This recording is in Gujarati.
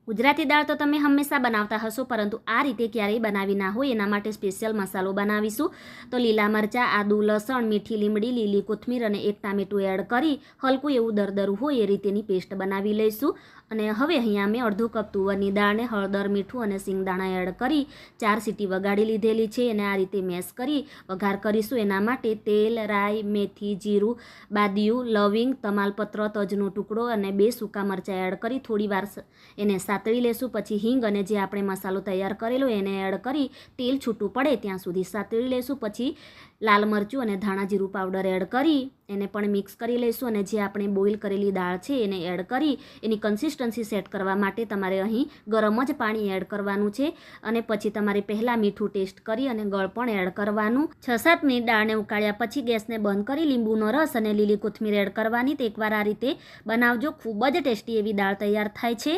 ગુજરાતી દાળ તો તમે હંમેશા બનાવતા હશો, પરંતુ આ રીતે ક્યારેય બનાવી ના હોય એના માટે સ્પેશિયલ મસાલો બનાવીશું. તો લીલા મરચાં, આદુ, લસણ, મીઠી લીમડી, લીલી કોથમીર અને એક ટામેટું એડ કરી હલકું એવું દરદરું હોય એ રીતેની પેસ્ટ બનાવી લઈશું. અને હવે અહીંયા મેં અડધો કપ તુવરની દાળને હળદર, મીઠું અને સિંગદાણા એડ કરી 4 સીટી વગાડી લીધેલી છે. અને આ રીતે મેશ કરી વઘાર કરીશું. એના માટે તેલ, રાઈ, મેથી, જીરું, બાદિયું, લવિંગ, તમાલપત્ર, તજનો ટુકડો અને 2 સૂકા મરચાં એડ કરી થોડીવાર એને સાતળી લેશું. પછી હિંગ અને જે આપણે મસાલો તૈયાર કરેલો એને એડ કરી તેલ છૂટું પડે ત્યાં સુધી સાતળી લેશું. પછી લાલ મરચું અને ધાણા જીરું પાવડર એડ કરી એને પણ મિક્સ કરી લઈશું. અને જે આપણે બોઇલ કરેલી દાળ છે એને એડ કરી એની કન્સિસ્ટન્સી સેટ કરવા માટે તમારે અહીં ગરમ જ પાણી એડ કરવાનું છે. અને પછી તમારે પહેલાં મીઠું ટેસ્ટ કરી અને ગળ પણ એડ કરવાનું. 6-7 મિનિટ દાળને ઉકાળ્યા પછી ગેસને બંધ કરી લીંબુનો રસ અને લીલી કોથમીર એડ કરવાની. તો એકવાર આ રીતે બનાવજો, ખૂબ જ ટેસ્ટી એવી દાળ તૈયાર થાય છે.